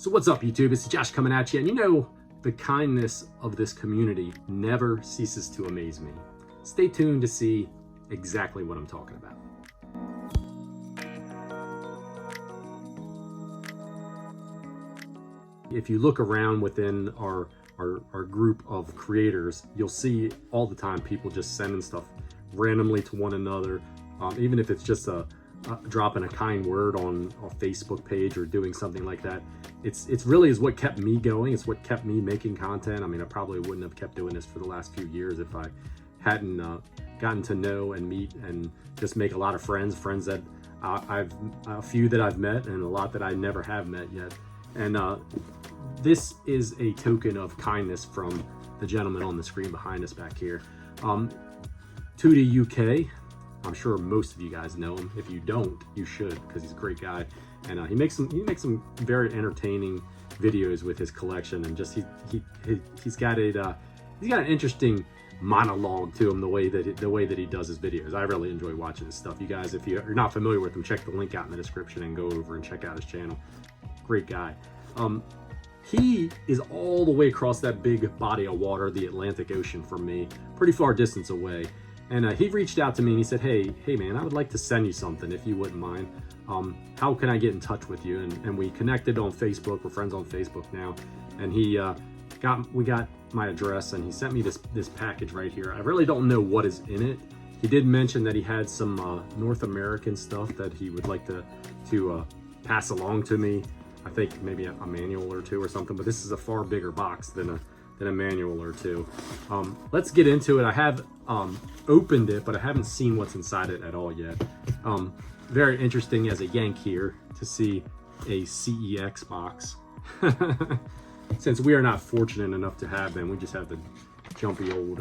So what's up, YouTube? It's Josh coming at you, and you know, the kindness of this community never ceases to amaze me. Stay tuned to see exactly what I'm talking about. If you look around within our group of creators, you'll see all the time people just sending stuff randomly to one another, even if it's just dropping a kind word on a Facebook page or doing something like that. It's really is what kept me going. It's what kept me making content. I mean, I probably wouldn't have kept doing this for the last few years if I hadn't gotten to know and meet and just make a lot of friends that a few that I've met and a lot that I never have met yet. And this is a token of kindness from the gentleman on the screen behind us back here. Tootie UK, I'm sure most of you guys know him. If you don't, you should, because he's a great guy. And he makes some very entertaining videos with his collection, and just he's got an interesting monologue to him, the way that he does his videos. I really enjoy watching his stuff. You guys, if you're not familiar with him, check the link out in the description and go over and check out his channel. Great guy. He is all the way across that big body of water, the Atlantic Ocean, from me, pretty far distance away. And he reached out to me and he said, hey man, I would like to send you something if you wouldn't mind. How can I get in touch with you? And we connected on Facebook. We're friends on Facebook now. And we got my address, and he sent me this package right here. I really don't know what is in it. He did mention that he had some North American stuff that he would like to pass along to me. I think maybe a manual or two or something, but this is a far bigger box than a manual or two. Let's get into it. I have opened it, but I haven't seen what's inside it at all yet. Very interesting as a Yank here to see a CEX box. Since we are not fortunate enough to have them, we just have the jumpy old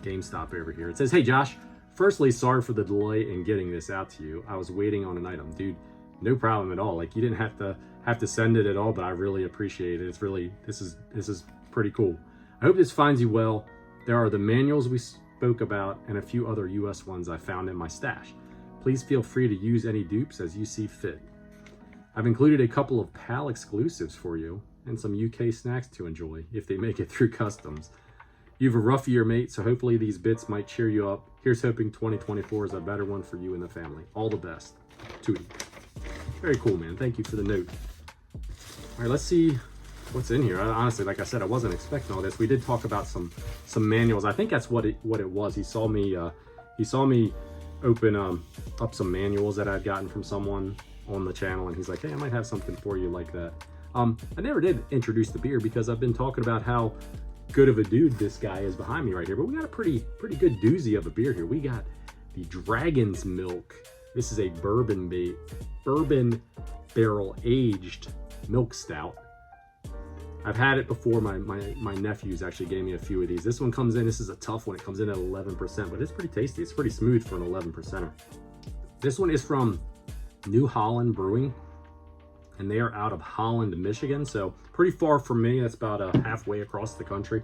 GameStop over here. It says, hey Josh, firstly, sorry for the delay in getting this out to you. I was waiting on an item. Dude, no problem at all. Like, you didn't have to send it at all, but I really appreciate it. It's really, this is pretty cool. I hope this finds you well. There are the manuals we spoke about and a few other US ones I found in my stash. Please feel free to use any dupes as you see fit. I've included a couple of PAL exclusives for you and some UK snacks to enjoy if they make it through customs. You have a rough year, mate, so hopefully these bits might cheer you up. Here's hoping 2024 is a better one for you and the family. All the best. Tootie. Very cool, man. Thank you for the note. All right, let's see what's in here. Honestly, like I said, I wasn't expecting all this. We did talk about some manuals. I think that's what it was. He saw me open up some manuals that I'd gotten from someone on the channel, and he's like, hey, I might have something for you like that. I never did introduce the beer because I've been talking about how good of a dude this guy is behind me right here, but we got a pretty good doozy of a beer here. We got the Dragon's Milk. This is a bourbon barrel aged milk stout. I've had it before. My nephews actually gave me a few of these. This one comes in, this is a tough one. It comes in at 11%, but it's pretty tasty. It's pretty smooth for an 11%er. This one is from New Holland Brewing, and they are out of Holland, Michigan. So pretty far from me. That's about halfway across the country.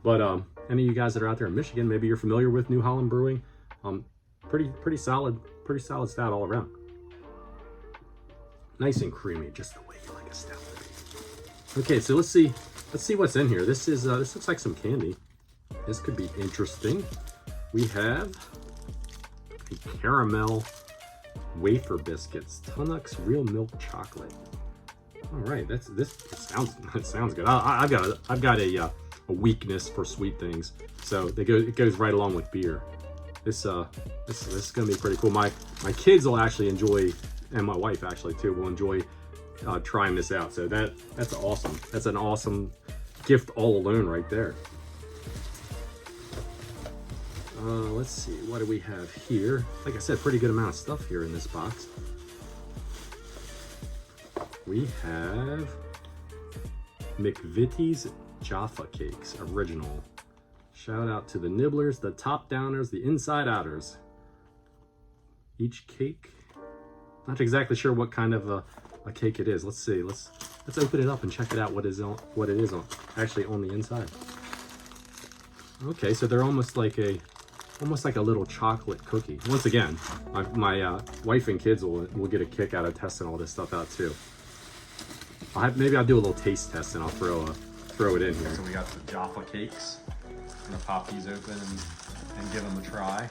But any of you guys that are out there in Michigan, maybe you're familiar with New Holland Brewing. Pretty solid stout all around. Nice and creamy, just the way you like a stout. Okay, so let's see what's in here. This looks like some candy. This could be interesting. We have a caramel wafer biscuits, Tunnux real milk chocolate. All right, it sounds good. I've got a weakness for sweet things, so it goes right along with beer. This is gonna be pretty cool. My kids will actually enjoy, and my wife actually too will enjoy trying this out. So that's awesome. That's an awesome gift all alone right there. Let's see, what do we have here? Like I said, pretty good amount of stuff here in this box. We have McVitie's Jaffa Cakes Original. Shout out to the nibblers, the top downers, the inside outers. Each cake, not exactly sure what kind of a cake it is. Let's see. Let's open it up and check it out. What it is actually on the inside. Okay, so they're almost like a little chocolate cookie. Once again, my wife and kids will get a kick out of testing all this stuff out too. maybe I'll do a little taste test and I'll throw it in here. So we got the Jaffa cakes. I'm gonna pop these open and give them a try.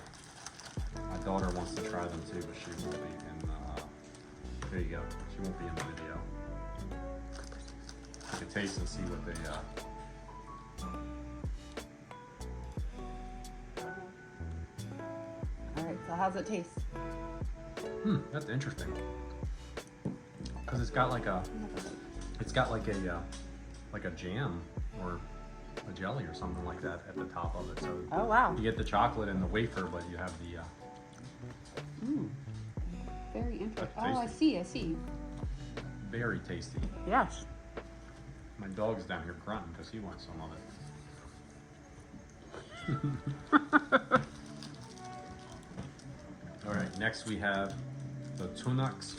My daughter wants to try them too, but she won't be in the, there you go. She won't be in the video. You can taste and see what they, All right, so how's it taste? That's interesting. Cause it's got like a jam or a jelly or something like that at the top of it. So Oh, wow. you get the chocolate and the wafer, but you have the, Very interesting. That's Oh, I see. very tasty. Yes. My dog's down here grunting because he wants some of it. All right, next we have the shmucks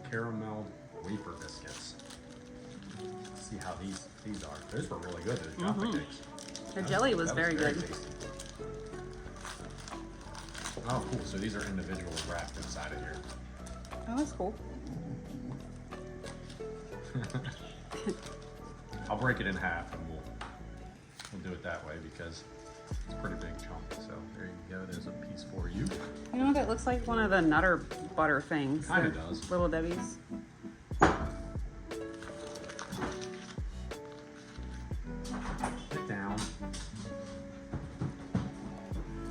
caramel wafer biscuits. Let's see how these are. Those were really good. Those Jaffa cakes. The jelly was That very good. tasty. Oh, cool. So these are individually wrapped inside of here. Oh, that's cool. I'll break it in half and we'll do it that way because it's a pretty big chunk. So there you go. There's a piece for you. You know what? It looks like one of the Nutter Butter things. Kinda They're does. Little Debbie's. Sit down.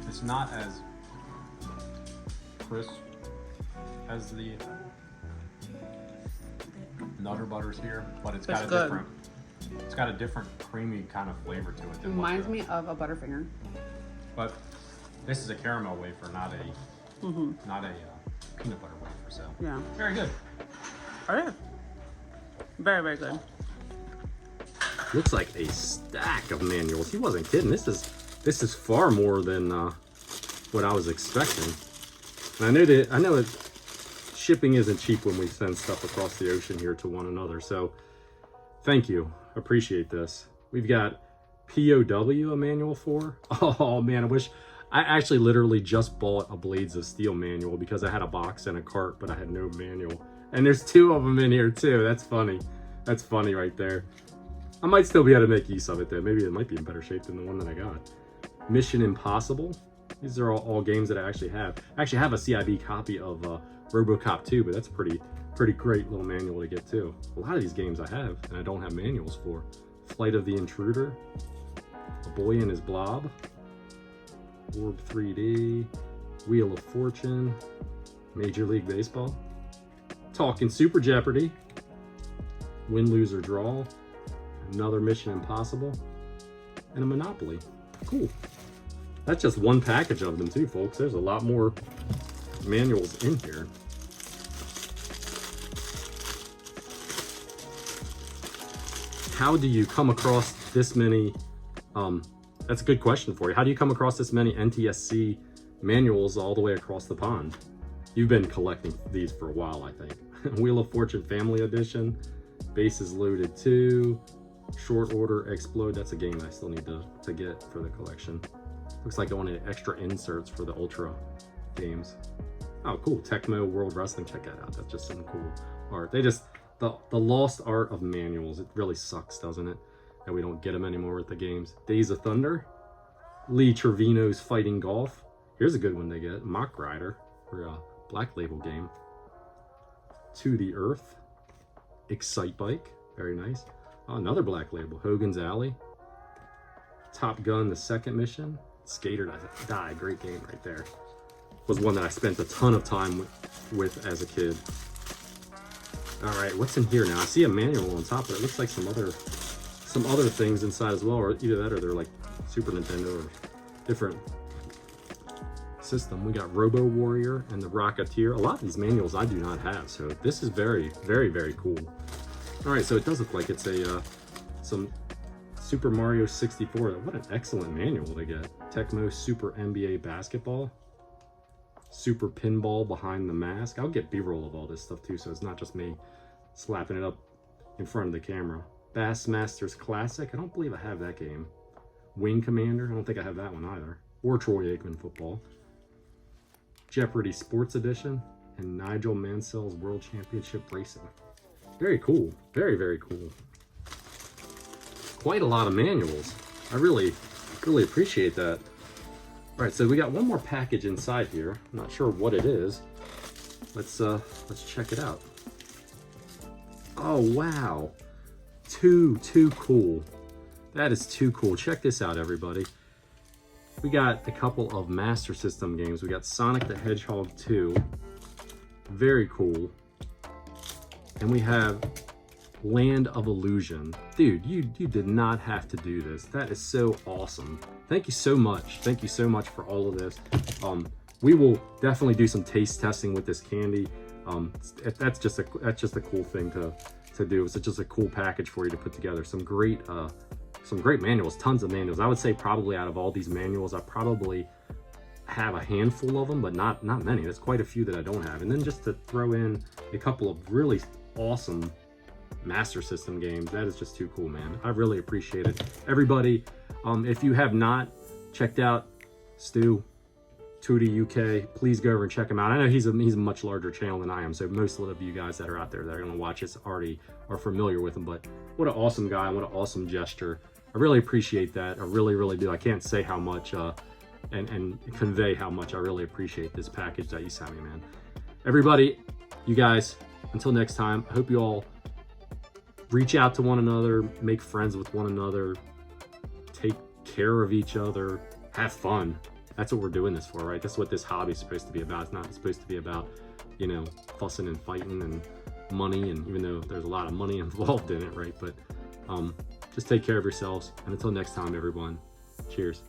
It's not as crisp as the Nutter Butters here, but it's got good. it's got a different creamy kind of flavor to it. Than what Reminds the- me of a Butterfinger. But this is a caramel wafer, not a peanut butter wafer. So Yeah. very good. Oh, yeah. Very, very good. Looks like a stack of manuals. He wasn't kidding. This is far more than what I was expecting. And I know that shipping isn't cheap when we send stuff across the ocean here to one another. So thank you. Appreciate this. We've got POW a manual for. Oh man, I actually literally just bought a Blades of Steel manual because I had a box and a cart, but I had no manual. And there's 2 of them in here too. That's funny. That's funny right there. I might still be able to make use of it though. Maybe it might be in better shape than the one that I got. Mission Impossible. These are all games that I actually have. I actually have a CIB copy of RoboCop 2, but that's a pretty great little manual to get too. A lot of these games I have and I don't have manuals for. Flight of the Intruder. A Boy and His Blob. Orb 3D. Wheel of Fortune. Major League Baseball. Talking Super Jeopardy. Win, Lose, or Draw. Another Mission Impossible. And a Monopoly. Cool. That's just one package of them too, folks. There's a lot more manuals in here. How do you come across this many, that's a good question for you. How do you come across this many NTSC manuals all the way across the pond? You've been collecting these for a while, I think. Wheel of Fortune Family Edition, Bases Loaded 2, Short Order Explode. That's a game I still need to get for the collection. Looks like I wanted extra inserts for the Ultra games. Oh, cool. Tecmo World Wrestling. Check that out. That's just some cool art. The lost art of manuals. It really sucks, doesn't it? That we don't get them anymore with the games. Days of Thunder. Lee Trevino's Fighting Golf. Here's a good one to get. Mock Rider. For a Black Label game. To the Earth. Excite Bike. Very nice. Oh, another Black Label. Hogan's Alley. Top Gun, The Second Mission. Skater Die. Great game right there. Was one that I spent a ton of time with as a kid. All right, what's in here now? I see a manual on top, but it looks like some other things inside as well, or either that or they're like Super Nintendo or different system. We got Robo Warrior and the Rocketeer. A lot of these manuals I do not have, so this is very, very, very cool. All right, so it does look like it's some Super Mario 64. What an excellent manual to get. Tecmo Super NBA Basketball. Super Pinball Behind the Mask. I'll get B-roll of all this stuff too, so it's not just me slapping it up in front of the camera. Bassmasters Classic. I don't believe I have that game. Wing Commander. I don't think I have that one either. Or Troy Aikman Football. Jeopardy Sports Edition. And Nigel Mansell's World Championship Racing. Very cool. Very, very cool. Quite a lot of manuals. I really appreciate that. All right, so we got one more package inside here. I'm not sure what it is. Let's check it out. Oh wow, too cool. That is too cool. Check this out, everybody. We got a couple of Master System games. We got Sonic the Hedgehog 2. Very cool. And we have Land of Illusion. Dude, you did not have to do this. That is so awesome. Thank you so much. Thank you so much for all of this. We will definitely do some taste testing with this candy. That's just a cool thing to do. It's just a cool package for you to put together. Some great manuals, tons of manuals. I would say probably out of all these manuals, I probably have a handful of them, but not many. There's quite a few that I don't have. And then just to throw in a couple of really awesome Master System games, that is just too cool, man. I really appreciate it. Everybody, if you have not checked out Stu Tootie UK, please go over and check him out. I know he's a much larger channel than I am, so most of you guys that are out there that are going to watch this already are familiar with him, but what an awesome guy, what an awesome gesture. I really appreciate that. I really do. I can't say how much and convey how much I really appreciate this package that you sent me, man. Everybody, you guys, until next time, I hope you all reach out to one another, make friends with one another, take care of each other, have fun. That's what we're doing this for, right? That's what this hobby is supposed to be about. It's not supposed to be about, you know, fussing and fighting and money, and even though there's a lot of money involved in it, right? But just take care of yourselves, and until next time, everyone, cheers.